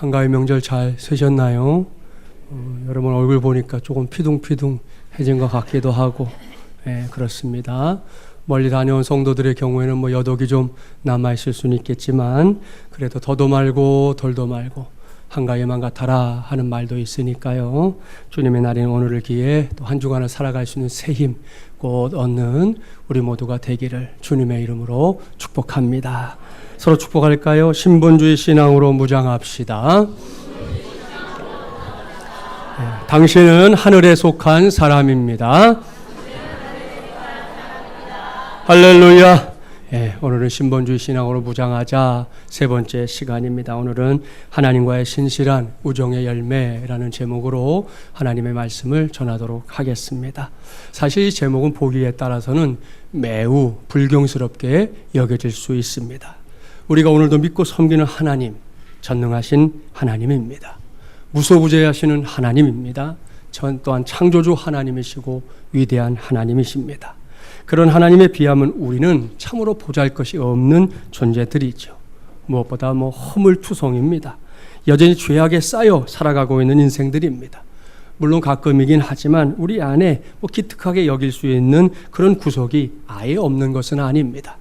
한가위 명절 잘 쓰셨나요? 여러분 얼굴 보니까 조금 피둥피둥해진 것 같기도 하고, 그렇습니다. 멀리 다녀온 성도들의 경우에는 뭐 여독이 좀 남아있을 수는 있겠지만, 그래도 더도 말고 덜도 말고 한가위만 같아라 하는 말도 있으니까요. 주님의 날인 오늘을 기해 또 한 주간을 살아갈 수 있는 새 힘 곧 얻는 우리 모두가 되기를 주님의 이름으로 축복합니다. 서로 축복할까요? 신본주의 신앙으로 무장합시다. 당신은 하늘에 속한 사람입니다. 할렐루야. 오늘은 신본주의 신앙으로 무장하자 세 번째 시간입니다. 오늘은 하나님과의 신실한 우정의 열매라는 제목으로 하나님의 말씀을 전하도록 하겠습니다. 사실 이 제목은 보기에 따라서는 매우 불경스럽게 여겨질 수 있습니다. 우리가 오늘도 믿고 섬기는 하나님, 전능하신 하나님입니다. 무소부재하시는 하나님입니다. 전 또한 창조주 하나님이시고 위대한 하나님이십니다. 그런 하나님에 비하면 우리는 참으로 보잘것이 없는 존재들이죠. 무엇보다 허물투성입니다. 여전히 죄악에 쌓여 살아가고 있는 인생들입니다. 물론 가끔이긴 하지만 우리 안에 기특하게 여길 수 있는 그런 구석이 아예 없는 것은 아닙니다.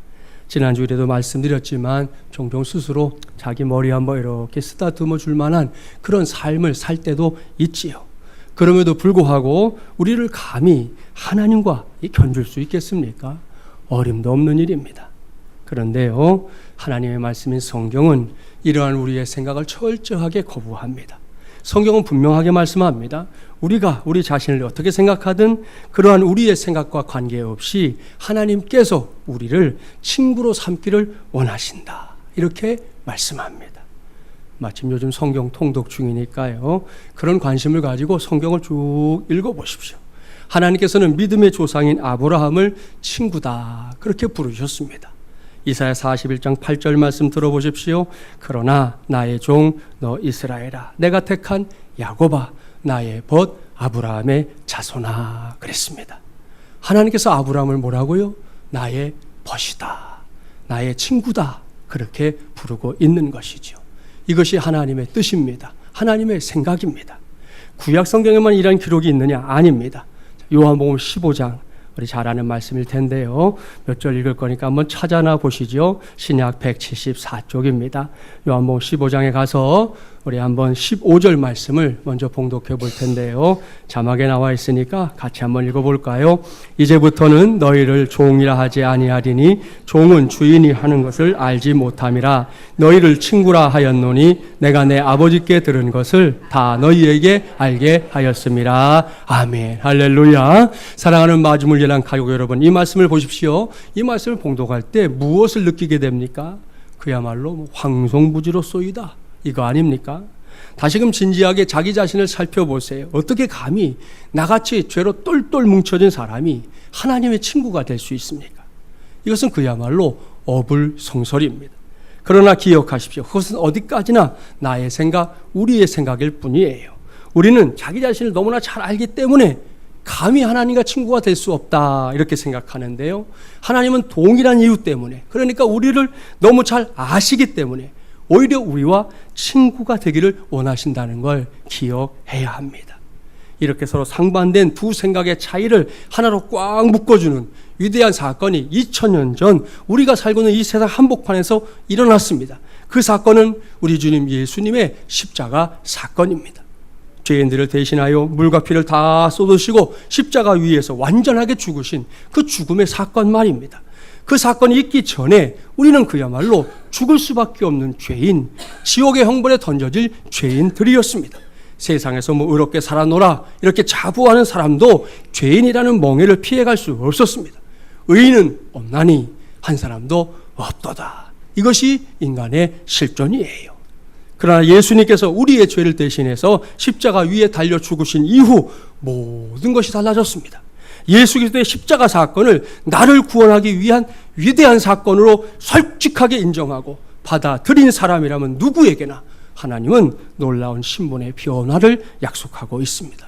지난주에도 말씀드렸지만 종종 스스로 자기 머리 한번 이렇게 쓰다듬어 줄 만한 그런 삶을 살 때도 있지요. 그럼에도 불구하고 우리를 감히 하나님과 견줄 수 있겠습니까? 어림도 없는 일입니다. 그런데요, 하나님의 말씀인 성경은 이러한 우리의 생각을 철저하게 거부합니다. 성경은 분명하게 말씀합니다. 우리가 우리 자신을 어떻게 생각하든 그러한 우리의 생각과 관계없이 하나님께서 우리를 친구로 삼기를 원하신다. 이렇게 말씀합니다. 마침 요즘 성경 통독 중이니까요. 그런 관심을 가지고 성경을 쭉 읽어보십시오. 하나님께서는 믿음의 조상인 아브라함을 친구다 그렇게 부르셨습니다. 이사야 41장 8절 말씀 들어보십시오. 그러나 나의 종 너 이스라엘아, 내가 택한 야곱아, 나의 벗 아브라함의 자손아 그랬습니다. 하나님께서 아브라함을 뭐라고요? 나의 벗이다, 나의 친구다 그렇게 부르고 있는 것이죠. 이것이 하나님의 뜻입니다. 하나님의 생각입니다. 구약 성경에만 이런 기록이 있느냐? 아닙니다. 요한복음 15장 우리 잘 아는 말씀일 텐데요. 몇 절 읽을 거니까 한번 찾아나 보시죠. 신약 174쪽입니다. 요한복음 15장에 가서 우리 한번 15절 말씀을 먼저 봉독해 볼 텐데요. 자막에 나와 있으니까 같이 한번 읽어볼까요? 이제부터는 너희를 종이라 하지 아니하리니 종은 주인이 하는 것을 알지 못함이라. 너희를 친구라 하였노니 내가 내 아버지께 들은 것을 다 너희에게 알게 하였음이라. 아멘. 할렐루야. 사랑하는 마주물 예랑 가족 여러분, 이 말씀을 보십시오. 이 말씀을 봉독할 때 무엇을 느끼게 됩니까? 그야말로 황송무지로소이다, 이거 아닙니까? 다시금 진지하게 자기 자신을 살펴보세요. 어떻게 감히 나같이 죄로 똘똘 뭉쳐진 사람이 하나님의 친구가 될 수 있습니까? 이것은 그야말로 어불성설입니다. 그러나 기억하십시오. 그것은 어디까지나 나의 생각, 우리의 생각일 뿐이에요. 우리는 자기 자신을 너무나 잘 알기 때문에 감히 하나님과 친구가 될 수 없다 이렇게 생각하는데요. 하나님은 동일한 이유 때문에, 그러니까 우리를 너무 잘 아시기 때문에 오히려 우리와 친구가 되기를 원하신다는 걸 기억해야 합니다. 이렇게 서로 상반된 두 생각의 차이를 하나로 꽉 묶어주는 위대한 사건이 2000년 전 우리가 살고 있는 이 세상 한복판에서 일어났습니다. 그 사건은 우리 주님 예수님의 십자가 사건입니다. 죄인들을 대신하여 물과 피를 다 쏟으시고 십자가 위에서 완전하게 죽으신 그 죽음의 사건 말입니다. 그 사건이 있기 전에 우리는 그야말로 죽을 수밖에 없는 죄인, 지옥의 형벌에 던져질 죄인들이었습니다. 세상에서 의롭게 살아노라 이렇게 자부하는 사람도 죄인이라는 멍에를 피해갈 수 없었습니다. 의인은 없나니 한 사람도 없도다. 이것이 인간의 실존이에요. 그러나 예수님께서 우리의 죄를 대신해서 십자가 위에 달려 죽으신 이후 모든 것이 달라졌습니다. 예수 그리스도의 십자가 사건을 나를 구원하기 위한 위대한 사건으로 솔직하게 인정하고 받아들인 사람이라면 누구에게나 하나님은 놀라운 신분의 변화를 약속하고 있습니다.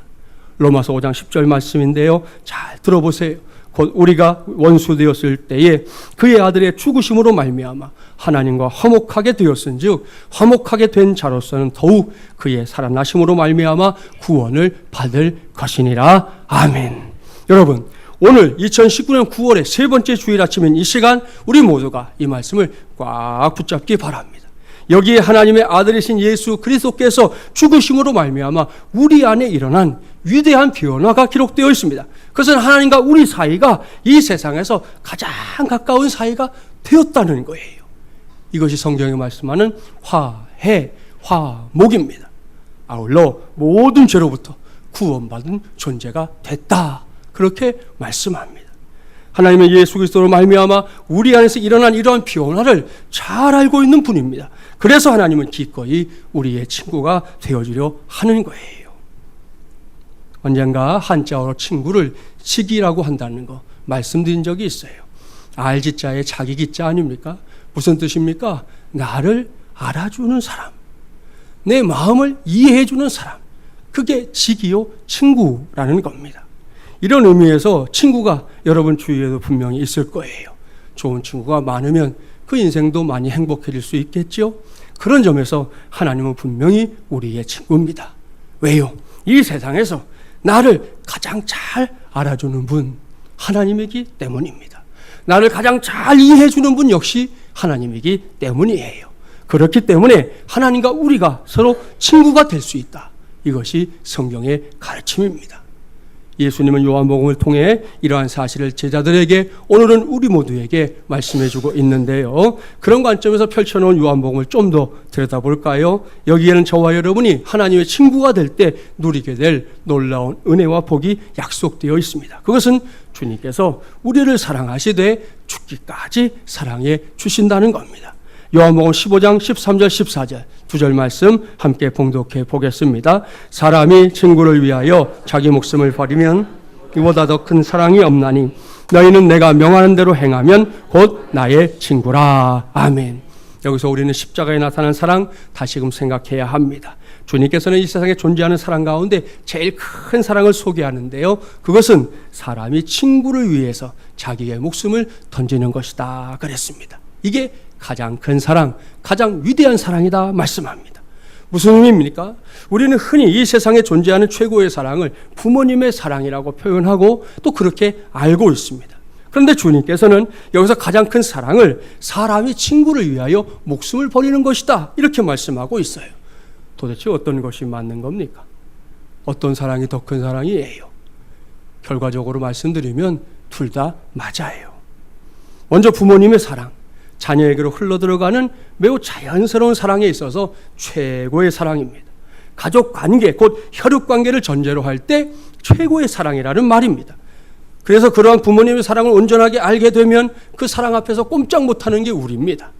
로마서 5장 10절 말씀인데요. 잘 들어보세요. 곧 우리가 원수 되었을 때에 그의 아들의 죽으심으로 말미암아 하나님과 화목하게 되었은즉 화목하게 된 자로서는 더욱 그의 살아나심으로 말미암아 구원을 받을 것이니라. 아멘. 여러분, 오늘 2019년 9월의 세 번째 주일 아침인 이 시간 우리 모두가 이 말씀을 꽉 붙잡기 바랍니다. 여기에 하나님의 아들이신 예수 그리스도께서 죽으심으로 말미암아 우리 안에 일어난 위대한 변화가 기록되어 있습니다. 그것은 하나님과 우리 사이가 이 세상에서 가장 가까운 사이가 되었다는 거예요. 이것이 성경에 말씀하는 화해, 화목입니다. 아울러 모든 죄로부터 구원받은 존재가 됐다. 그렇게 말씀합니다. 하나님의 예수 그리스도로 말미암아 우리 안에서 일어난 이러한 변화를 잘 알고 있는 분입니다. 그래서 하나님은 기꺼이 우리의 친구가 되어주려 하는 거예요. 언젠가 한자어로 친구를 지기라고 한다는 거 말씀드린 적이 있어요. 알지자에 자기기자 아닙니까? 무슨 뜻입니까? 나를 알아주는 사람, 내 마음을 이해해주는 사람, 그게 지기요 친구라는 겁니다. 이런 의미에서 친구가 여러분 주위에도 분명히 있을 거예요. 좋은 친구가 많으면 그 인생도 많이 행복해질 수 있겠죠. 그런 점에서 하나님은 분명히 우리의 친구입니다. 왜요? 이 세상에서 나를 가장 잘 알아주는 분 하나님이기 때문입니다. 나를 가장 잘 이해해주는 분 역시 하나님이기 때문이에요. 그렇기 때문에 하나님과 우리가 서로 친구가 될 수 있다. 이것이 성경의 가르침입니다. 예수님은 요한복음을 통해 이러한 사실을 제자들에게 오늘은 우리 모두에게 말씀해주고 있는데요. 그런 관점에서 펼쳐놓은 요한복음을 좀 더 들여다볼까요? 여기에는 저와 여러분이 하나님의 친구가 될 때 누리게 될 놀라운 은혜와 복이 약속되어 있습니다. 그것은 주님께서 우리를 사랑하시되 죽기까지 사랑해 주신다는 겁니다. 요한복음 15장 13절 14절 두 절 말씀 함께 봉독해 보겠습니다. 사람이 친구를 위하여 자기 목숨을 버리면 이보다 더 큰 사랑이 없나니 너희는 내가 명하는 대로 행하면 곧 나의 친구라. 아멘. 여기서 우리는 십자가에 나타난 사랑 다시금 생각해야 합니다. 주님께서는 이 세상에 존재하는 사랑 가운데 제일 큰 사랑을 소개하는데요. 그것은 사람이 친구를 위해서 자기의 목숨을 던지는 것이다 그랬습니다. 이게 가장 큰 사랑, 가장 위대한 사랑이다 말씀합니다. 무슨 의미입니까? 우리는 흔히 이 세상에 존재하는 최고의 사랑을 부모님의 사랑이라고 표현하고 또 그렇게 알고 있습니다. 그런데 주님께서는 여기서 가장 큰 사랑을 사람이 친구를 위하여 목숨을 버리는 것이다 이렇게 말씀하고 있어요. 도대체 어떤 것이 맞는 겁니까? 어떤 사랑이 더 큰 사랑이에요? 결과적으로 말씀드리면 둘 다 맞아요. 먼저 부모님의 사랑, 자녀에게로 흘러들어가는 매우 자연스러운 사랑에 있어서 최고의 사랑입니다. 가족 관계, 곧 혈육 관계를 전제로 할 때 최고의 사랑이라는 말입니다. 그래서 그러한 부모님의 사랑을 온전하게 알게 되면 그 사랑 앞에서 꼼짝 못하는 게 우리입니다.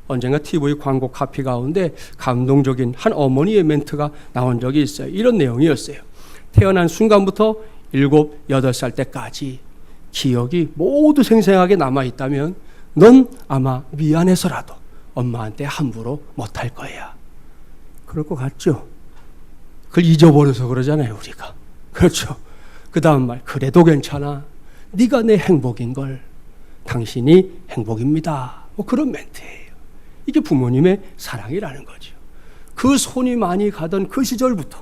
언젠가 TV 광고 카피 가운데 감동적인 한 어머니의 멘트가 나온 적이 있어요. 이런 내용이었어요. 태어난 순간부터 7, 8살 때까지 기억이 모두 생생하게 남아있다면 넌 아마 미안해서라도 엄마한테 함부로 못할 거야. 그럴 것 같죠? 그걸 잊어버려서 그러잖아요, 우리가. 그렇죠. 그 다음 말, 그래도 괜찮아. 네가 내 행복인걸. 당신이 행복입니다. 뭐 그런 멘트예요. 이게 부모님의 사랑이라는 거죠. 그 손이 많이 가던 그 시절부터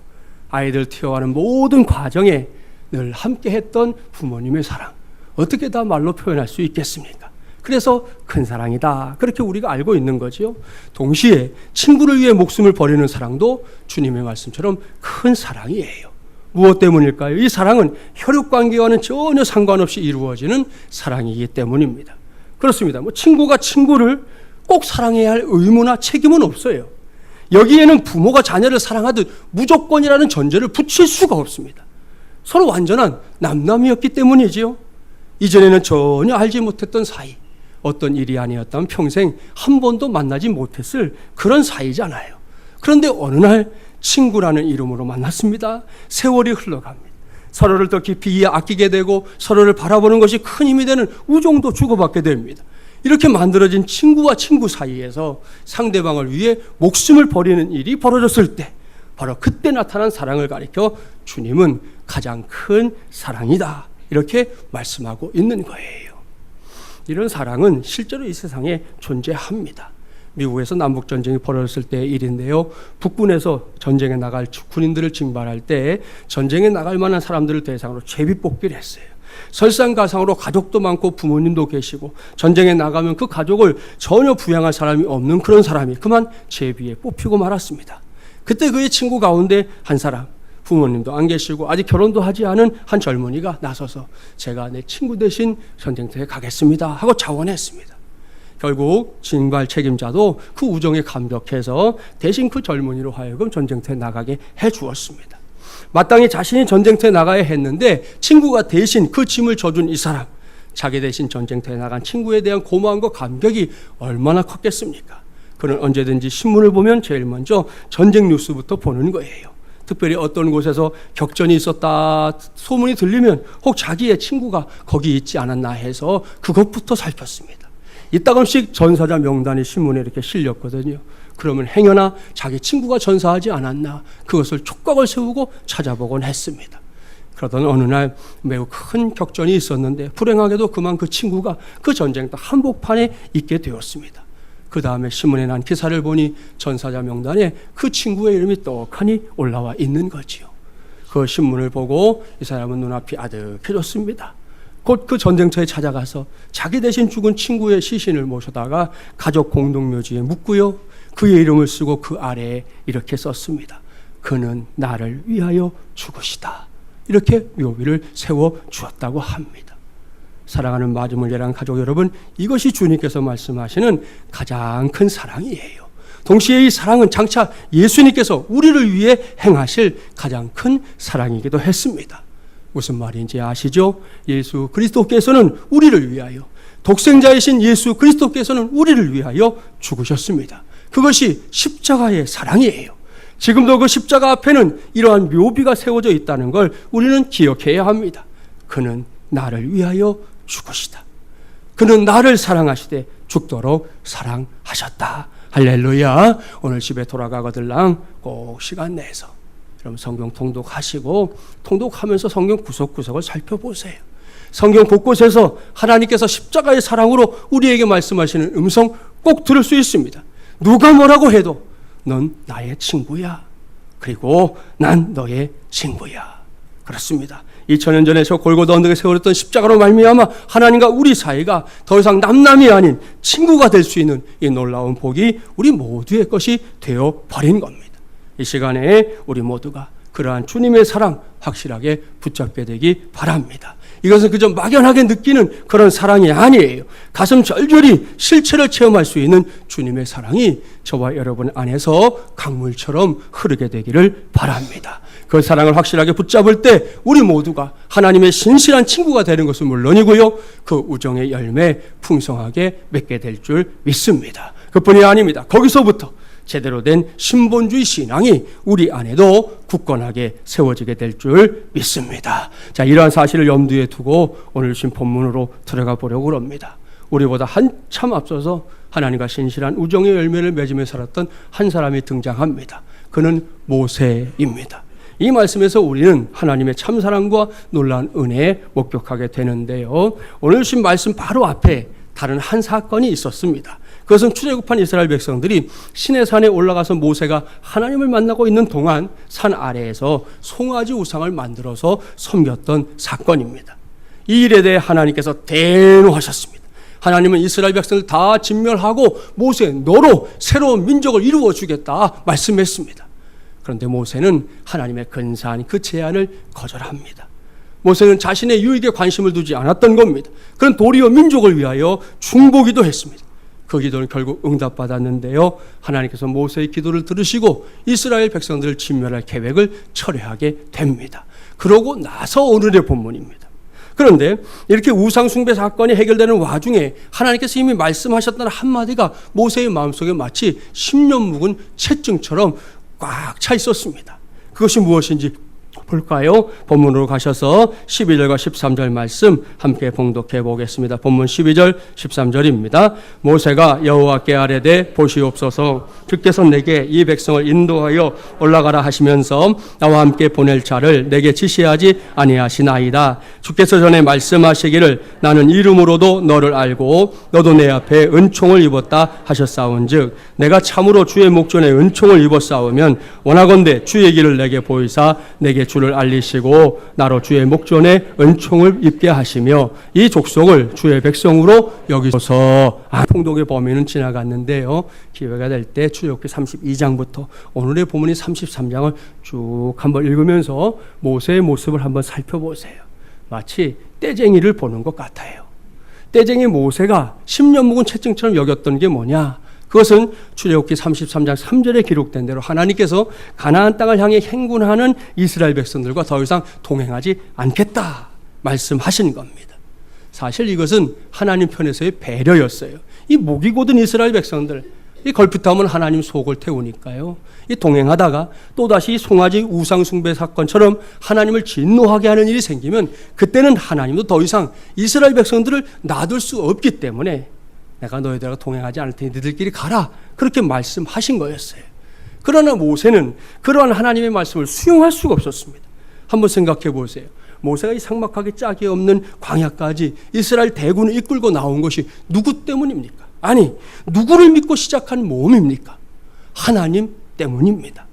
아이들 태어나는 모든 과정에 늘 함께 했던 부모님의 사랑. 어떻게 다 말로 표현할 수 있겠습니까? 그래서 큰 사랑이다. 그렇게 우리가 알고 있는 거죠. 동시에 친구를 위해 목숨을 버리는 사랑도 주님의 말씀처럼 큰 사랑이에요. 무엇 때문일까요? 이 사랑은 혈육관계와는 전혀 상관없이 이루어지는 사랑이기 때문입니다. 그렇습니다. 친구가 친구를 꼭 사랑해야 할 의무나 책임은 없어요. 여기에는 부모가 자녀를 사랑하듯 무조건이라는 전제를 붙일 수가 없습니다. 서로 완전한 남남이었기 때문이지요. 이전에는 전혀 알지 못했던 사이, 어떤 일이 아니었다면 평생 한 번도 만나지 못했을 그런 사이잖아요. 그런데 어느 날 친구라는 이름으로 만났습니다. 세월이 흘러갑니다. 서로를 더 깊이 아끼게 되고 서로를 바라보는 것이 큰 힘이 되는 우정도 주고받게 됩니다. 이렇게 만들어진 친구와 친구 사이에서 상대방을 위해 목숨을 버리는 일이 벌어졌을 때 바로 그때 나타난 사랑을 가리켜 주님은 가장 큰 사랑이다 이렇게 말씀하고 있는 거예요. 이런 사랑은 실제로 이 세상에 존재합니다. 미국에서 남북전쟁이 벌어졌을 때의 일인데요. 북군에서 전쟁에 나갈 군인들을 징발할 때 전쟁에 나갈 만한 사람들을 대상으로 제비뽑기를 했어요. 설상가상으로 가족도 많고 부모님도 계시고 전쟁에 나가면 그 가족을 전혀 부양할 사람이 없는 그런 사람이 그만 제비에 뽑히고 말았습니다. 그때 그의 친구 가운데 한 사람, 부모님도 안 계시고 아직 결혼도 하지 않은 한 젊은이가 나서서 제가 내 친구 대신 전쟁터에 가겠습니다 하고 자원했습니다. 결국 징발 책임자도 그 우정에 감격해서 대신 그 젊은이로 하여금 전쟁터에 나가게 해주었습니다. 마땅히 자신이 전쟁터에 나가야 했는데 친구가 대신 그 짐을 져준 이 사람, 자기 대신 전쟁터에 나간 친구에 대한 고마움과 감격이 얼마나 컸겠습니까? 그는 언제든지 신문을 보면 제일 먼저 전쟁 뉴스부터 보는 거예요. 특별히 어떤 곳에서 격전이 있었다 소문이 들리면 혹 자기의 친구가 거기 있지 않았나 해서 그것부터 살폈습니다. 이따금씩 전사자 명단이 신문에 이렇게 실렸거든요. 그러면 행여나 자기 친구가 전사하지 않았나 그것을 촉각을 세우고 찾아보곤 했습니다. 그러던 어느 날 매우 큰 격전이 있었는데 불행하게도 그만 그 친구가 그 전쟁터 한복판에 있게 되었습니다. 그 다음에 신문에 난 기사를 보니 전사자 명단에 그 친구의 이름이 떡하니 올라와 있는 거지요. 그 신문을 보고 이 사람은 눈앞이 아득해졌습니다. 곧 그 전쟁터에 찾아가서 자기 대신 죽은 친구의 시신을 모셔다가 가족 공동묘지에 묻고요. 그의 이름을 쓰고 그 아래에 이렇게 썼습니다. 그는 나를 위하여 죽으시다. 이렇게 묘비를 세워 주었다고 합니다. 사랑하는 마주물레랑 가족 여러분, 이것이 주님께서 말씀하시는 가장 큰 사랑이에요. 동시에 이 사랑은 장차 예수님께서 우리를 위해 행하실 가장 큰 사랑이기도 했습니다. 무슨 말인지 아시죠? 예수 그리스도께서는 우리를 위하여, 독생자이신 예수 그리스도께서는 우리를 위하여 죽으셨습니다. 그것이 십자가의 사랑이에요. 지금도 그 십자가 앞에는 이러한 묘비가 세워져 있다는 걸 우리는 기억해야 합니다. 그는 나를 위하여 죽으시다. 그는 나를 사랑하시되 죽도록 사랑하셨다. 할렐루야. 오늘 집에 돌아가거들랑 꼭 시간 내서 여러분 성경 통독하시고 통독하면서 성경 구석구석을 살펴보세요. 성경 곳곳에서 하나님께서 십자가의 사랑으로 우리에게 말씀하시는 음성 꼭 들을 수 있습니다. 누가 뭐라고 해도 넌 나의 친구야. 그리고 난 너의 친구야. 그렇습니다. 2000년 전에 저 골고다 언덕에 세워졌던 십자가로 말미암아 하나님과 우리 사이가 더 이상 남남이 아닌 친구가 될 수 있는 이 놀라운 복이 우리 모두의 것이 되어버린 겁니다. 이 시간에 우리 모두가 그러한 주님의 사랑 확실하게 붙잡게 되기 바랍니다. 이것은 그저 막연하게 느끼는 그런 사랑이 아니에요. 가슴 절절히 실체를 체험할 수 있는 주님의 사랑이 저와 여러분 안에서 강물처럼 흐르게 되기를 바랍니다. 그 사랑을 확실하게 붙잡을 때 우리 모두가 하나님의 신실한 친구가 되는 것은 물론이고요. 그 우정의 열매 풍성하게 맺게 될 줄 믿습니다. 그뿐이 아닙니다. 거기서부터 제대로 된 신본주의 신앙이 우리 안에도 굳건하게 세워지게 될 줄 믿습니다. 자, 이러한 사실을 염두에 두고 오늘 주신 본문으로 들어가 보려고 합니다. 우리보다 한참 앞서서 하나님과 신실한 우정의 열매를 맺으며 살았던 한 사람이 등장합니다. 그는 모세입니다. 이 말씀에서 우리는 하나님의 참사랑과 놀라운 은혜에 목격하게 되는데요. 오늘 주신 말씀 바로 앞에 다른 한 사건이 있었습니다. 그것은 출애굽한 이스라엘 백성들이 시내산에 올라가서 모세가 하나님을 만나고 있는 동안 산 아래에서 송아지 우상을 만들어서 섬겼던 사건입니다. 이 일에 대해 하나님께서 대노하셨습니다. 하나님은 이스라엘 백성을 다 진멸하고 모세 너로 새로운 민족을 이루어 주겠다 말씀했습니다. 그런데 모세는 하나님의 근사한 그 제안을 거절합니다. 모세는 자신의 유익에 관심을 두지 않았던 겁니다. 그런 도리어 민족을 위하여 중보기도 했습니다. 그 기도는 결국 응답받았는데요. 하나님께서 모세의 기도를 들으시고 이스라엘 백성들을 진멸할 계획을 철회하게 됩니다. 그러고 나서 오늘의 본문입니다. 그런데 이렇게 우상숭배 사건이 해결되는 와중에 하나님께서 이미 말씀하셨다는 한마디가 모세의 마음속에 마치 10년 묵은 채증처럼 꽉 차 있었습니다. 그것이 무엇인지 볼까요? 본문으로 가셔서 12절과 13절 말씀 함께 봉독해 보겠습니다. 본문 12절 13절입니다. 모세가 여호와께 아뢰되 보시옵소서 주께서 내게 이 백성을 인도하여 올라가라 하시면서 나와 함께 보낼 자를 내게 지시하지 아니하시나이다. 주께서 전에 말씀하시기를 나는 이름으로도 너를 알고 너도 내 앞에 은총을 입었다 하셨사온즉 내가 참으로 주의 목전에 은총을 입었사오면 원하건대 주의 길을 내게 보이사 내게 주를 알리시고 나로 주의 목전에 은총을 입게 하시며 이 족속을 주의 백성으로 여기소서. 통독의 범위는 지나갔는데요. 기회가 될 때 출애굽기 32장부터 오늘의 본문이 33장을 쭉 한번 읽으면서 모세의 모습을 한번 살펴보세요. 마치 떼쟁이를 보는 것 같아요. 떼쟁이 모세가 10년 묵은 채증처럼 여겼던 게 뭐냐? 그것은 출애굽기 33장 3절에 기록된 대로 하나님께서 가나안 땅을 향해 행군하는 이스라엘 백성들과 더 이상 동행하지 않겠다 말씀하신 겁니다. 사실 이것은 하나님 편에서의 배려였어요. 이 목이 곧은 이스라엘 백성들, 이 걸핏하면 하나님 속을 태우니까요. 이 동행하다가 또다시 송아지 우상 숭배 사건처럼 하나님을 진노하게 하는 일이 생기면 그때는 하나님도 더 이상 이스라엘 백성들을 놔둘 수 없기 때문에 내가 너희들과 동행하지 않을 테니 너희들끼리 가라 그렇게 말씀하신 거였어요. 그러나 모세는 그러한 하나님의 말씀을 수용할 수가 없었습니다. 한번 생각해 보세요. 모세가 이 삭막하게 짝이 없는 광야까지 이스라엘 대군을 이끌고 나온 것이 누구 때문입니까? 아니, 누구를 믿고 시작한 모험입니까? 하나님 때문입니다.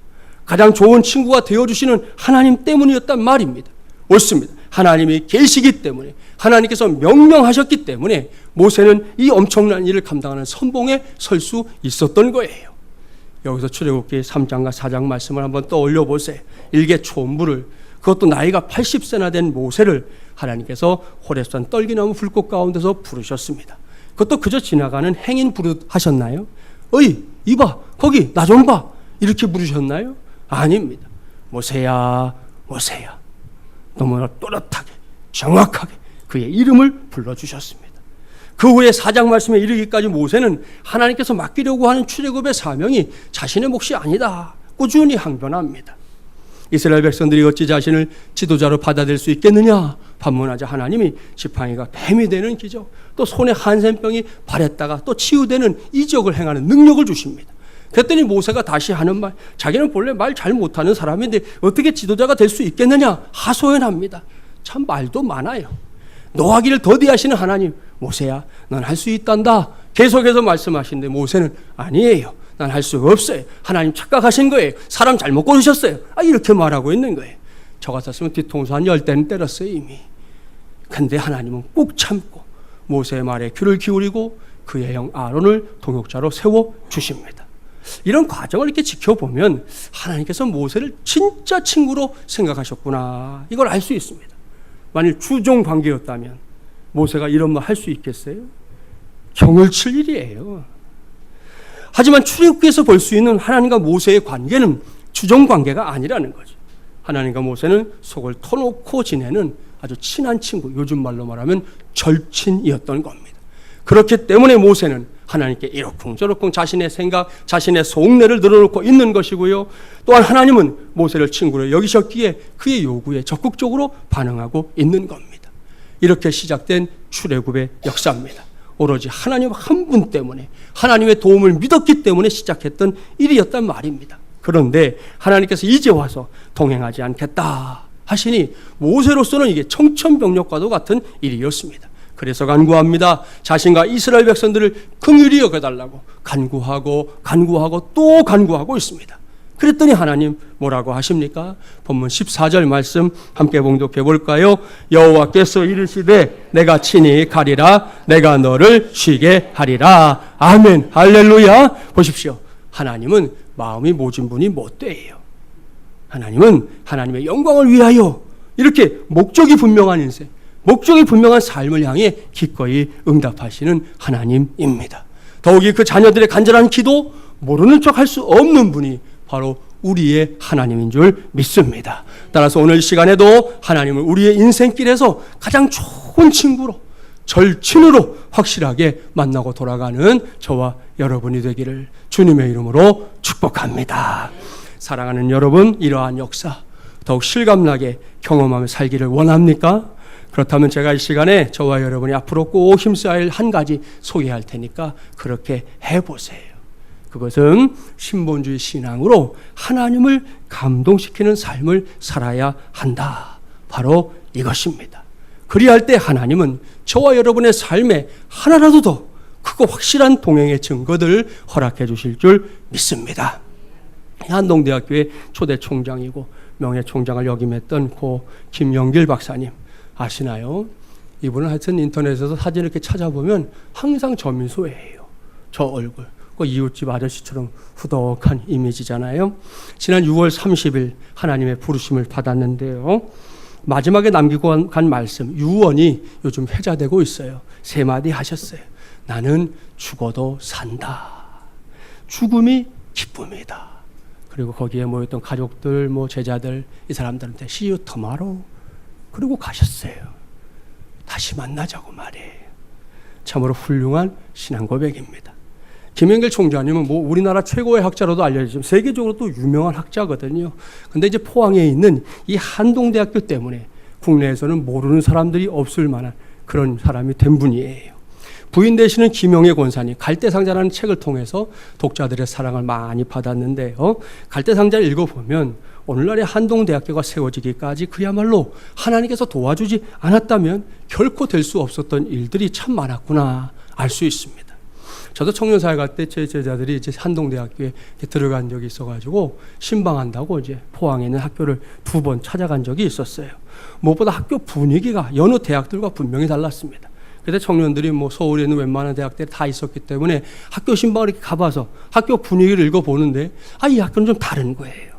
가장 좋은 친구가 되어주시는 하나님 때문이었단 말입니다. 옳습니다. 하나님이 계시기 때문에, 하나님께서 명령하셨기 때문에 모세는 이 엄청난 일을 감당하는 선봉에 설 수 있었던 거예요. 여기서 출애굽기 3장과 4장 말씀을 한번 떠올려 보세요. 일개 촌부를, 그것도 나이가 80세나 된 모세를 하나님께서 호렙산 떨기나무 불꽃 가운데서 부르셨습니다. 그것도 그저 지나가는 행인 부르듯 하셨나요? 어이, 이봐, 거기 나 좀 봐, 이렇게 부르셨나요? 아닙니다. 모세야, 모세야. 너무나 또렷하게 정확하게 그의 이름을 불러주셨습니다. 그 후에 4장 말씀에 이르기까지 모세는 하나님께서 맡기려고 하는 출애굽의 사명이 자신의 몫이 아니다 꾸준히 항변합니다. 이스라엘 백성들이 어찌 자신을 지도자로 받아들일 수 있겠느냐 반문하자 하나님이 지팡이가 뱀이 되는 기적, 또 손에 한센병이 발했다가 또 치유되는 이적을 행하는 능력을 주십니다. 그랬더니 모세가 다시 하는 말, 자기는 본래 말 잘 못하는 사람인데 어떻게 지도자가 될 수 있겠느냐 하소연합니다. 참 말도 많아요. 노하기를 더디하시는 하나님, 모세야 넌 할 수 있단다 계속해서 말씀하시는데 모세는 아니에요, 난 할 수가 없어요, 하나님 착각하신 거예요, 사람 잘못 고르셨어요, 이렇게 말하고 있는 거예요. 저 같았으면 뒤통수 한 10대는 때렸어요 이미. 근데 하나님은 꾹 참고 모세의 말에 귀를 기울이고 그의 형 아론을 동역자로 세워주십니다. 이런 과정을 이렇게 지켜보면 하나님께서 모세를 진짜 친구로 생각하셨구나, 이걸 알 수 있습니다. 만일 주종 관계였다면 모세가 이런 말 할 수 있겠어요? 경을 칠 일이에요. 하지만 출애굽기에서 볼 수 있는 하나님과 모세의 관계는 주종 관계가 아니라는 거죠. 하나님과 모세는 속을 터놓고 지내는 아주 친한 친구, 요즘 말로 말하면 절친이었던 겁니다. 그렇기 때문에 모세는 하나님께 이러쿵저러쿵 자신의 생각, 자신의 속내를 늘어놓고 있는 것이고요. 또한 하나님은 모세를 친구로 여기셨기에 그의 요구에 적극적으로 반응하고 있는 겁니다. 이렇게 시작된 출애굽의 역사입니다. 오로지 하나님 한 분 때문에, 하나님의 도움을 믿었기 때문에 시작했던 일이었단 말입니다. 그런데 하나님께서 이제 와서 동행하지 않겠다 하시니 모세로서는 이게 청천벽력과도 같은 일이었습니다. 그래서 간구합니다. 자신과 이스라엘 백성들을 긍휼히 여겨달라고 간구하고 또 간구하고 있습니다. 그랬더니 하나님 뭐라고 하십니까? 본문 14절 말씀 함께 봉독해 볼까요? 여호와께서 이르시되 내가 친히 가리라, 내가 너를 쉬게 하리라. 아멘, 할렐루야. 보십시오. 하나님은 마음이 모진 분이 못돼요. 하나님은 하나님의 영광을 위하여 이렇게 목적이 분명한 인생, 목적이 분명한 삶을 향해 기꺼이 응답하시는 하나님입니다. 더욱이 그 자녀들의 간절한 기도 모르는 척 할 수 없는 분이 바로 우리의 하나님인 줄 믿습니다. 따라서 오늘 시간에도 하나님을 우리의 인생길에서 가장 좋은 친구로, 절친으로 확실하게 만나고 돌아가는 저와 여러분이 되기를 주님의 이름으로 축복합니다. 사랑하는 여러분, 이러한 역사 더욱 실감나게 경험하며 살기를 원합니까? 그렇다면 제가 이 시간에 저와 여러분이 앞으로 꼭 힘써야 할 한 가지 소개할 테니까 그렇게 해보세요. 그것은 신본주의 신앙으로 하나님을 감동시키는 삶을 살아야 한다. 바로 이것입니다. 그리할 때 하나님은 저와 여러분의 삶에 하나라도 더 크고 확실한 동행의 증거들을 허락해 주실 줄 믿습니다. 한동대학교의 초대 총장이고 명예총장을 역임했던 고 김영길 박사님 아시나요? 이분은 하여튼 인터넷에서 사진을 이렇게 찾아보면 항상 저민소예요. 저 얼굴. 그 이웃집 아저씨처럼 후덕한 이미지잖아요. 지난 6월 30일 하나님의 부르심을 받았는데요. 마지막에 남기고 간 말씀, 유언이 요즘 회자되고 있어요. 3마디 하셨어요. 나는 죽어도 산다. 죽음이 기쁨이다. 그리고 거기에 모였던 가족들, 제자들, 이 사람들한테 See you tomorrow. 그리고 가셨어요. 다시 만나자고 말이에요. 참으로 훌륭한 신앙 고백입니다. 김영길 총장님은 우리나라 최고의 학자로도 알려지지만 세계적으로 또 유명한 학자거든요. 근데 이제 포항에 있는 이 한동대학교 때문에 국내에서는 모르는 사람들이 없을 만한 그런 사람이 된 분이에요. 부인 되시는 김영애 권사님, 갈대상자라는 책을 통해서 독자들의 사랑을 많이 받았는데요. 갈대상자를 읽어보면 오늘날의 한동대학교가 세워지기까지 그야말로 하나님께서 도와주지 않았다면 결코 될 수 없었던 일들이 참 많았구나 알 수 있습니다. 저도 청년사회 갈 때 제 제자들이 이제 한동대학교에 들어간 적이 있어가지고 신방한다고 이제 포항에 있는 학교를 2번 찾아간 적이 있었어요. 무엇보다 학교 분위기가 여느 대학들과 분명히 달랐습니다. 그때 청년들이 서울에 있는 웬만한 대학들이 다 있었기 때문에 학교 신방을 이렇게 가봐서 학교 분위기를 읽어보는데 이 학교는 좀 다른 거예요.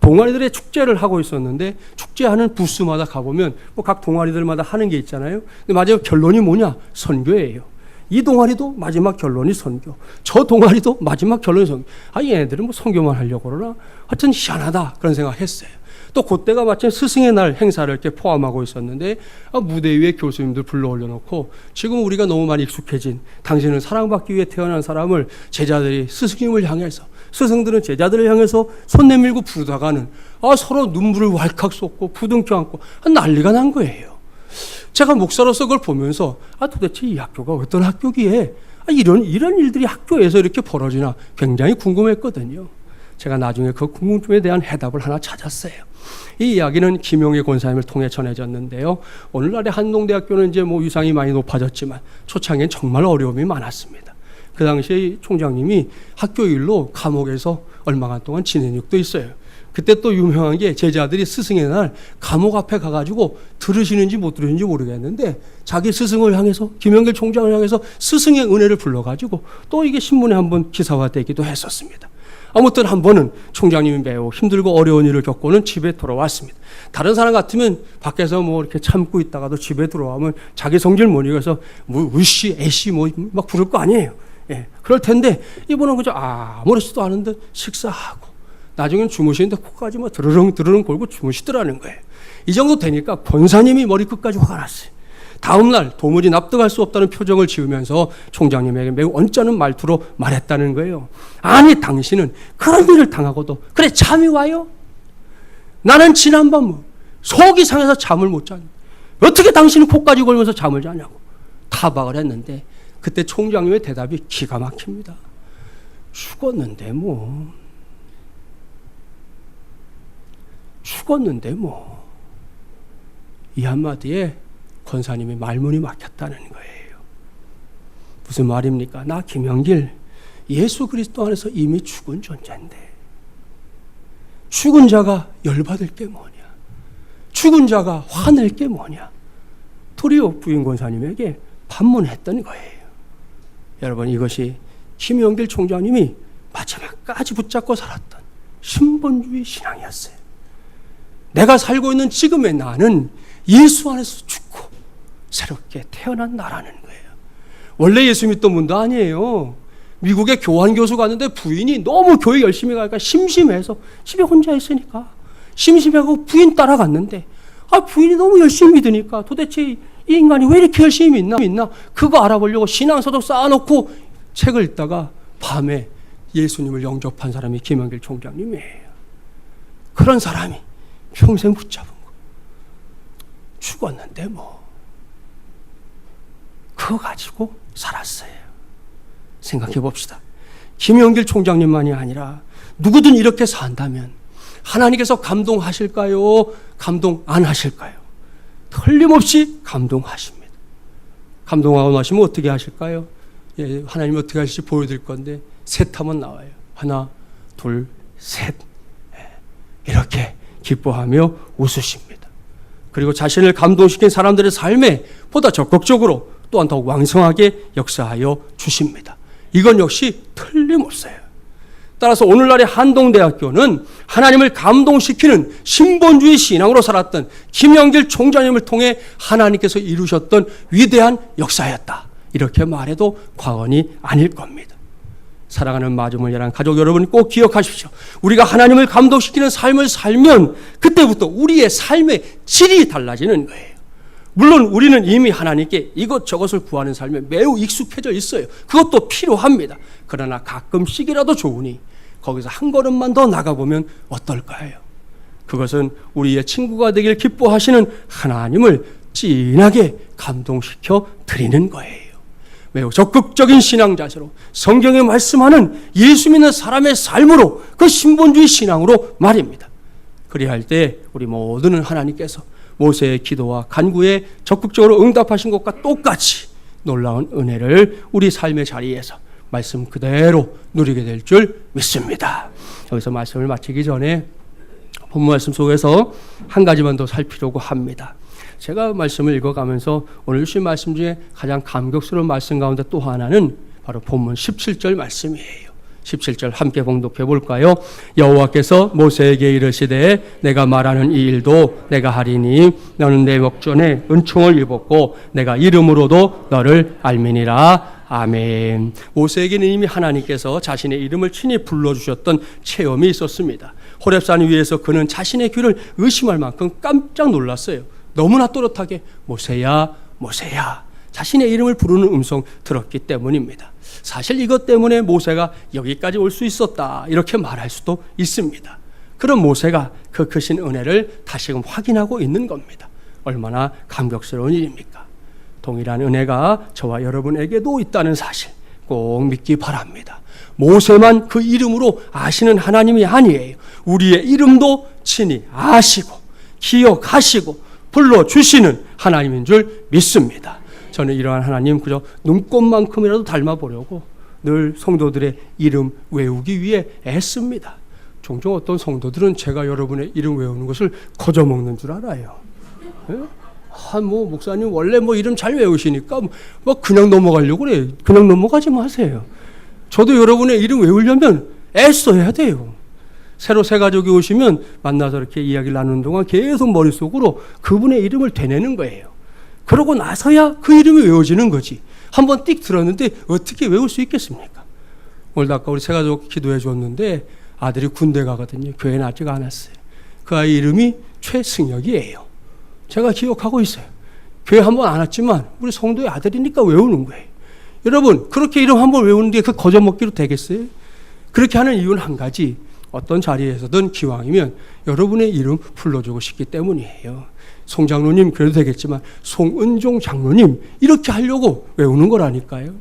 동아리들의 축제를 하고 있었는데 축제하는 부스마다 가보면 각 동아리들마다 하는 게 있잖아요. 근데 마지막 결론이 뭐냐? 선교예요. 이 동아리도 마지막 결론이 선교. 저 동아리도 마지막 결론이 선교. 얘네들은 선교만 하려고 그러나? 하여튼 희한하다. 그런 생각 했어요. 또 그때가 마침 스승의 날 행사를 이렇게 포함하고 있었는데 무대 위에 교수님들 불러 올려놓고 지금 우리가 너무 많이 익숙해진 당신은 사랑받기 위해 태어난 사람을 제자들이 스승님을 향해서 스승들은 제자들을 향해서 손 내밀고 부르다가는 서로 눈물을 왈칵 쏟고 부둥켜 안고 난리가 난 거예요. 제가 목사로서 그걸 보면서 도대체 이 학교가 어떤 학교기에 이런 일들이 학교에서 이렇게 벌어지나 굉장히 궁금했거든요. 제가 나중에 그 궁금증에 대한 해답을 하나 찾았어요. 이 이야기는 김용희 권사님을 통해 전해졌는데요. 오늘날의 한동대학교는 이제 위상이 많이 높아졌지만 초창기엔 정말 어려움이 많았습니다. 그 당시에 총장님이 학교 일로 감옥에서 얼마간 동안 지낸 적도 있어요. 그때 또 유명한 게 제자들이 스승의 날 감옥 앞에 가가지고 들으시는지 못 들으시는지 모르겠는데 자기 스승을 향해서 김영길 총장을 향해서 스승의 은혜를 불러가지고 또 이게 신문에 한번 기사화되기도 했었습니다. 아무튼 한 번은 총장님이 매우 힘들고 어려운 일을 겪고는 집에 돌아왔습니다. 다른 사람 같으면 밖에서 이렇게 참고 있다가도 집에 들어오면 자기 성질 못 이겨서 으씨 애씨 막 부를 거 아니에요. 예, 그럴 텐데 이분은 그저 아무렇지도 않은 듯 식사하고 나중엔 주무시는데 코까지 드르릉 골고 주무시더라는 거예요. 이 정도 되니까 권사님이 머리끝까지 화가 났어요. 다음날 도무지 납득할 수 없다는 표정을 지으면서 총장님에게 매우 언짢은 말투로 말했다는 거예요. 아니 당신은 그런 일을 당하고도 그래 잠이 와요? 나는 지난밤 속이 상해서 잠을 못 자니 어떻게 당신은 코까지 골면서 잠을 자냐고 타박을 했는데 그때 총장님의 대답이 기가 막힙니다. 죽었는데 이 한마디에 권사님이 말문이 막혔다는 거예요. 무슨 말입니까? 나 김영길 예수 그리스도 안에서 이미 죽은 존재인데 죽은 자가 열받을 게 뭐냐? 죽은 자가 화낼 게 뭐냐? 도리어 부인 권사님에게 반문했던 거예요. 여러분 이것이 김영길 총장님이 마지막까지 붙잡고 살았던 신본주의 신앙이었어요. 내가 살고 있는 지금의 나는 예수 안에서 죽고 새롭게 태어난 나라는 거예요. 원래 예수 믿던 분도 아니에요. 미국에 교환 교수 갔는데 부인이 너무 교회 열심히 가니까 심심해서 집에 혼자 있으니까 심심해하고 부인 따라갔는데 부인이 너무 열심히 믿으니까 도대체 이 인간이 왜 이렇게 열심히 믿나 그거 알아보려고 신앙서도 쌓아놓고 책을 읽다가 밤에 예수님을 영접한 사람이 김영길 총장님이에요. 그런 사람이 평생 붙잡은 거. 죽었는데 뭐. 그거 가지고 살았어요. 생각해 봅시다. 김영길 총장님만이 아니라 누구든 이렇게 산다면 하나님께서 감동하실까요? 감동 안 하실까요? 틀림없이 감동하십니다. 감동하고 나시면 어떻게 하실까요? 예, 하나님 어떻게 하실지 보여드릴 건데 셋 하면 나와요. 하나, 둘, 셋. 예, 이렇게 기뻐하며 웃으십니다. 그리고 자신을 감동시킨 사람들의 삶에 보다 적극적으로 또한 더욱 왕성하게 역사하여 주십니다. 이건 역시 틀림없어요. 따라서 오늘날의 한동대학교는 하나님을 감동시키는 신본주의 신앙으로 살았던 김영길 총장님을 통해 하나님께서 이루셨던 위대한 역사였다. 이렇게 말해도 과언이 아닐 겁니다. 사랑하는 마주물야랑 가족 여러분 꼭 기억하십시오. 우리가 하나님을 감동시키는 삶을 살면 그때부터 우리의 삶의 질이 달라지는 거예요. 물론 우리는 이미 하나님께 이것저것을 구하는 삶에 매우 익숙해져 있어요. 그것도 필요합니다. 그러나 가끔씩이라도 좋으니 거기서 한 걸음만 더 나가보면 어떨까요? 그것은 우리의 친구가 되길 기뻐하시는 하나님을 진하게 감동시켜 드리는 거예요. 매우 적극적인 신앙 자세로 성경에 말씀하는 예수 믿는 사람의 삶으로 그 신본주의 신앙으로 말입니다. 그리할 때 우리 모두는 하나님께서 모세의 기도와 간구에 적극적으로 응답하신 것과 똑같이 놀라운 은혜를 우리 삶의 자리에서 말씀 그대로 누리게 될 줄 믿습니다. 여기서 말씀을 마치기 전에 본문 말씀 속에서 한 가지만 더 살피려고 합니다. 제가 말씀을 읽어가면서 오늘 주신 말씀 중에 가장 감격스러운 말씀 가운데 또 하나는 바로 본문 17절 말씀이에요. 17절 함께 봉독해 볼까요? 여호와께서 모세에게 이르시되 내가 말하는 이 일도 내가 하리니 너는 내 목전에 은총을 입었고 내가 이름으로도 너를 알미니라. 아멘. 모세에게는 이미 하나님께서 자신의 이름을 친히 불러주셨던 체험이 있었습니다. 호렙산 위에서 그는 자신의 귀를 의심할 만큼 깜짝 놀랐어요. 너무나 또렷하게 모세야 모세야 자신의 이름을 부르는 음성 들었기 때문입니다. 사실 이것 때문에 모세가 여기까지 올 수 있었다 이렇게 말할 수도 있습니다. 그런 모세가 그 크신 은혜를 다시금 확인하고 있는 겁니다. 얼마나 감격스러운 일입니까? 동일한 은혜가 저와 여러분에게도 있다는 사실 꼭 믿기 바랍니다. 모세만 그 이름으로 아시는 하나님이 아니에요. 우리의 이름도 친히 아시고 기억하시고 불러주시는 하나님인 줄 믿습니다. 저는 이러한 하나님 그저 눈꽃만큼이라도 닮아보려고 늘 성도들의 이름 외우기 위해 애씁니다. 종종 어떤 성도들은 제가 여러분의 이름 외우는 것을 거저먹는 줄 알아요. 예? 목사님 원래 이름 잘 외우시니까 그냥 넘어가려고 그래요. 그냥 넘어가지 마세요. 저도 여러분의 이름 외우려면 애써야 돼요. 새로 새 가족이 오시면 만나서 이렇게 이야기를 나누는 동안 계속 머릿속으로 그분의 이름을 되뇌는 거예요. 그러고 나서야 그 이름이 외워지는 거지. 한번 띡 들었는데 어떻게 외울 수 있겠습니까? 오늘도 아까 우리 새 가족 기도해 줬는데 아들이 군대 가거든요. 교회는 아직 안 왔어요. 그 아이 이름이 최승혁이에요. 제가 기억하고 있어요. 교회 한 번 안 왔지만 우리 성도의 아들이니까 외우는 거예요. 여러분 그렇게 이름 한번 외우는데 그 거저먹기로 되겠어요? 그렇게 하는 이유는 한 가지. 어떤 자리에서든 기왕이면 여러분의 이름 불러주고 싶기 때문이에요. 송 장로님 그래도 되겠지만 송은종 장로님 이렇게 하려고 외우는 거라니까요.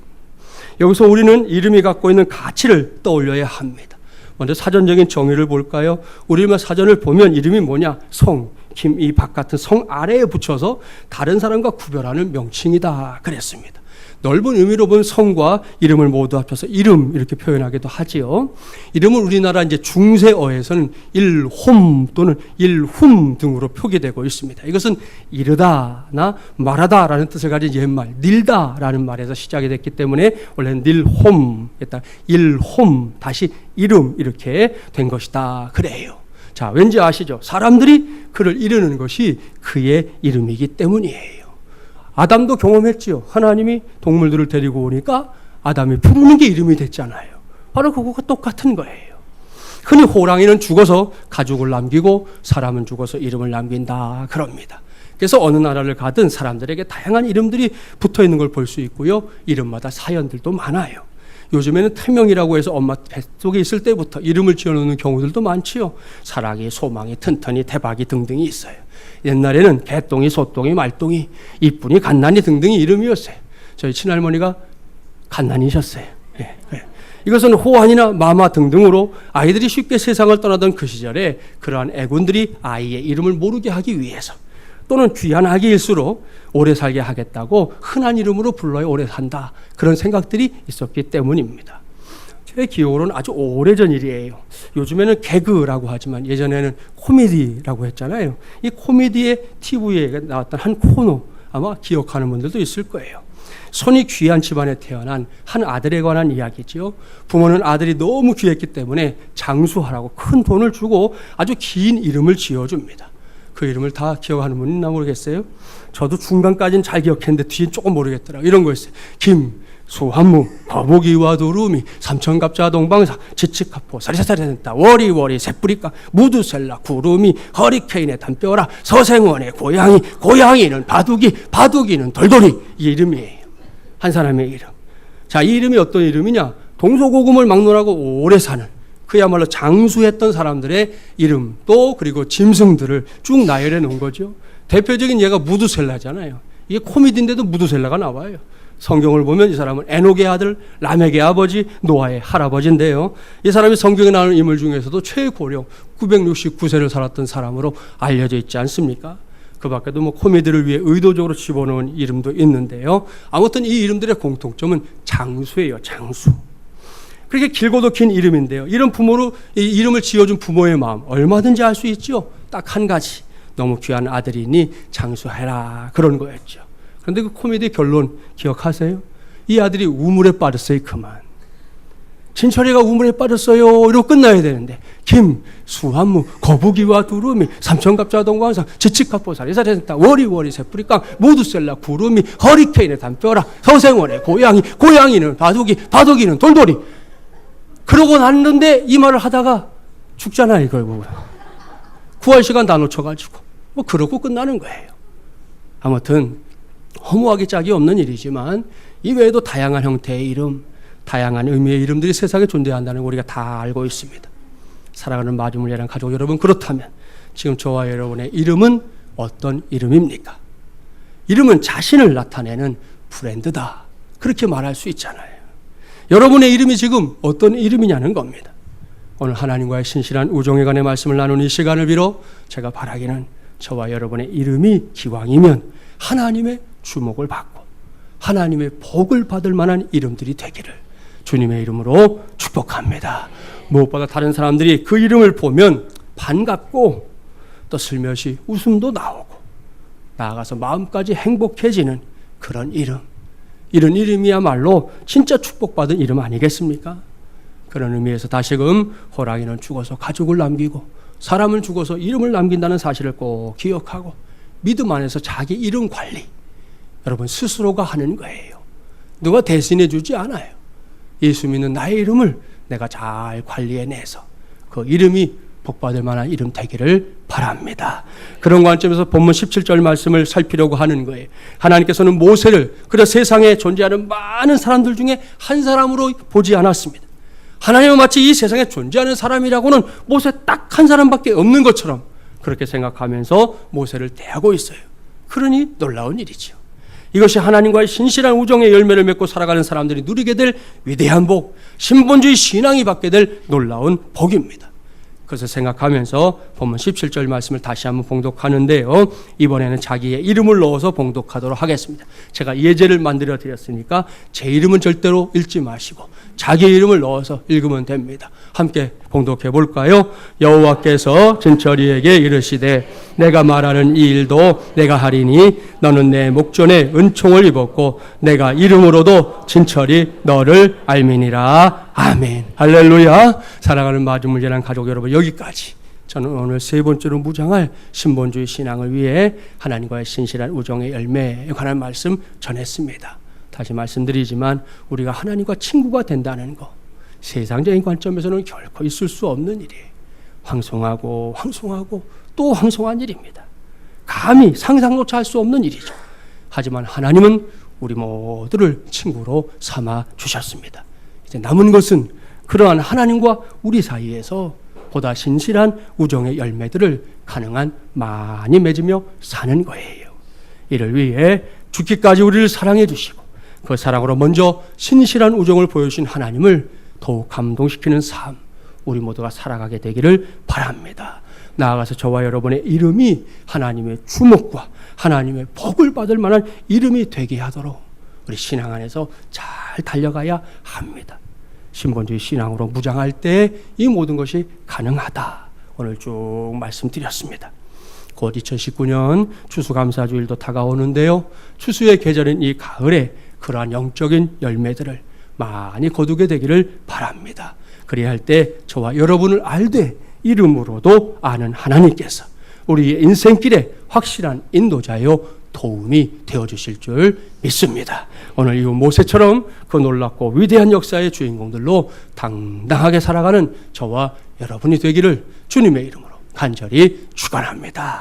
여기서 우리는 이름이 갖고 있는 가치를 떠올려야 합니다. 먼저 사전적인 정의를 볼까요? 우리만 사전을 보면 이름이 뭐냐? 송, 김, 이, 박 같은 성 아래에 붙여서 다른 사람과 구별하는 명칭이다 그랬습니다. 넓은 의미로 본 성과 이름을 모두 합쳐서 이름 이렇게 표현하기도 하지요. 이름은 우리나라 이제 중세어에서는 일홈 또는 일훔 등으로 표기되고 있습니다. 이것은 이르다나 말하다라는 뜻을 가진 옛말 닐다라는 말에서 시작이 됐기 때문에 원래는 닐홈, 일홈 다시 이름 이렇게 된 것이다 그래요. 자, 왠지 아시죠? 사람들이 그를 이르는 것이 그의 이름이기 때문이에요. 아담도 경험했지요. 하나님이 동물들을 데리고 오니까 아담이 부르는 게 이름이 됐잖아요. 바로 그거가 똑같은 거예요. 흔히 호랑이는 죽어서 가죽을 남기고 사람은 죽어서 이름을 남긴다 그럽니다. 그래서 어느 나라를 가든 사람들에게 다양한 이름들이 붙어 있는 걸 볼 수 있고요. 이름마다 사연들도 많아요. 요즘에는 태명이라고 해서 엄마 뱃속에 있을 때부터 이름을 지어놓는 경우들도 많지요. 사랑이, 소망이, 튼튼이, 대박이 등등이 있어요. 옛날에는 개똥이, 소똥이, 말똥이, 이쁜이, 갓난이 등등이 이름이었어요. 저희 친할머니가 갓난이셨어요. 예, 예. 이것은 호환이나 마마 등등으로 아이들이 쉽게 세상을 떠나던 그 시절에 그러한 애군들이 아이의 이름을 모르게 하기 위해서, 또는 귀한 아기일수록 오래 살게 하겠다고 흔한 이름으로 불러야 오래 산다, 그런 생각들이 있었기 때문입니다. 제 기억으로는 아주 오래전 일이에요. 요즘에는 개그라고 하지만 예전에는 코미디라고 했잖아요. 이 코미디의 TV에 나왔던 한 코너, 아마 기억하는 분들도 있을 거예요. 손이 귀한 집안에 태어난 한 아들에 관한 이야기죠. 부모는 아들이 너무 귀했기 때문에 장수하라고 큰 돈을 주고 아주 긴 이름을 지어줍니다. 그 이름을 다 기억하는 분 있나 모르겠어요. 저도 중간까지는 잘 기억했는데 뒤엔 조금 모르겠더라고요. 이런 거였어요. 김, 수한무, 거북이와 두루미, 삼천갑자 동방사, 지치카포, 사리사사리다, 워리워리, 새뿌리까, 무두셀라, 구름이, 허리케인의 담벼라, 서생원의 고양이, 고양이는 바둑이, 바둑이는 돌돌이. 이 이름이에요. 한 사람의 이름. 자, 이 이름이 어떤 이름이냐? 동서고금을 막론하고 오래 사는, 그야말로 장수했던 사람들의 이름, 또 그리고 짐승들을 쭉 나열해 놓은 거죠. 대표적인 예가 무두셀라잖아요. 이게 코미디인데도 무두셀라가 나와요. 성경을 보면 이 사람은 에녹의 아들, 라멕의 아버지, 노아의 할아버지인데요. 이 사람이 성경에 나오는 인물 중에서도 최고령 969세를 살았던 사람으로 알려져 있지 않습니까? 그 밖에도 뭐 코미디를 위해 의도적으로 집어넣은 이름도 있는데요. 아무튼 이 이름들의 공통점은 장수예요. 장수. 그렇게 길고도 긴 이름인데요. 이런 부모로 이 이름을 지어준 부모의 마음 얼마든지 알 수 있죠. 딱 한 가지, 너무 귀한 아들이니 장수해라, 그런 거였죠. 그런데 그 코미디 결론 기억하세요? 이 아들이 우물에 빠졌어요. 그만. 진철이가 우물에 빠졌어요, 이러고 끝나야 되는데 김, 수한무, 거북이와 두루미, 삼천갑자 동광상, 지치카포사리, 사리사리다, 워리워리, 새뿌리깡, 무두셀라, 구름이, 허리케인의 담벼라, 서생원의 고양이, 고양이는 바둑이, 바둑이는 돌돌이. 그러고 났는데 이 말을 하다가 죽잖아요. 결국은 구할 시간 다 놓쳐가지고 뭐 그러고 끝나는 거예요. 아무튼 허무하기 짝이 없는 일이지만 이 외에도 다양한 형태의 이름, 다양한 의미의 이름들이 세상에 존재한다는 걸 우리가 다 알고 있습니다. 사랑하는 마주물 예랑 가족 여러분, 그렇다면 지금 저와 여러분의 이름은 어떤 이름입니까? 이름은 자신을 나타내는 브랜드다, 그렇게 말할 수 있잖아요. 여러분의 이름이 지금 어떤 이름이냐는 겁니다. 오늘 하나님과의 신실한 우정에 관해 말씀을 나누는 이 시간을 빌어 제가 바라기는 저와 여러분의 이름이 기왕이면 하나님의 주목을 받고 하나님의 복을 받을 만한 이름들이 되기를 주님의 이름으로 축복합니다. 무엇보다 다른 사람들이 그 이름을 보면 반갑고 또 슬며시 웃음도 나오고 나아가서 마음까지 행복해지는 그런 이름, 이런 이름이야말로 진짜 축복받은 이름 아니겠습니까? 그런 의미에서 다시금 호랑이는 죽어서 가족을 남기고 사람은 죽어서 이름을 남긴다는 사실을 꼭 기억하고 믿음 안에서 자기 이름 관리, 여러분 스스로가 하는 거예요. 누가 대신해 주지 않아요. 예수 믿는 나의 이름을 내가 잘 관리해내서 그 이름이 복받을 만한 이름 되기를 바랍니다. 그런 관점에서 본문 17절 말씀을 살피려고 하는 거예요. 하나님께서는 모세를 그저 세상에 존재하는 많은 사람들 중에 한 사람으로 보지 않았습니다. 하나님은 마치 이 세상에 존재하는 사람이라고는 모세 딱 한 사람밖에 없는 것처럼 그렇게 생각하면서 모세를 대하고 있어요. 그러니 놀라운 일이죠. 이것이 하나님과의 신실한 우정의 열매를 맺고 살아가는 사람들이 누리게 될 위대한 복, 신본주의 신앙이 받게 될 놀라운 복입니다. 그것을 생각하면서 본문 17절 말씀을 다시 한번 봉독하는데요. 이번에는 자기의 이름을 넣어서 봉독하도록 하겠습니다. 제가 예제를 만들어 드렸으니까 제 이름은 절대로 읽지 마시고 자기의 이름을 넣어서 읽으면 됩니다. 함께 봉독해 볼까요? 여호와께서 진철이에게 이르시되 내가 말하는 이 일도 내가 하리니 너는 내 목전에 은총을 입었고 내가 이름으로도 진철이 너를 알미니라. 아멘. 할렐루야. 사랑하는 마주물제랑 가족 여러분, 여기까지 저는 오늘 세 번째로 무장할 신본주의 신앙을 위해 하나님과의 신실한 우정의 열매에 관한 말씀 전했습니다. 다시 말씀드리지만 우리가 하나님과 친구가 된다는 거 세상적인 관점에서는 결코 있을 수 없는 일이에요. 황송하고 또 황송한 일입니다. 감히 상상조차 할 수 없는 일이죠. 하지만 하나님은 우리 모두를 친구로 삼아 주셨습니다. 이제 남은 것은 그러한 하나님과 우리 사이에서 보다 신실한 우정의 열매들을 가능한 많이 맺으며 사는 거예요. 이를 위해 죽기까지 우리를 사랑해 주시고 그 사랑으로 먼저 신실한 우정을 보여주신 하나님을 더욱 감동시키는 삶, 우리 모두가 살아가게 되기를 바랍니다. 나아가서 저와 여러분의 이름이 하나님의 주목과 하나님의 복을 받을 만한 이름이 되게 하도록 우리 신앙 안에서 잘 달려가야 합니다. 신본주의 신앙으로 무장할 때 이 모든 것이 가능하다. 오늘 쭉 말씀드렸습니다. 곧 2019년 추수감사주일도 다가오는데요. 추수의 계절인 이 가을에 그러한 영적인 열매들을 많이 거두게 되기를 바랍니다. 그래야 할 때 저와 여러분을 알되 이름으로도 아는 하나님께서 우리의 인생길에 확실한 인도자요 도움이 되어주실 줄 믿습니다. 오늘 이 모세처럼 그 놀랍고 위대한 역사의 주인공들로 당당하게 살아가는 저와 여러분이 되기를 주님의 이름으로 간절히 축원합니다.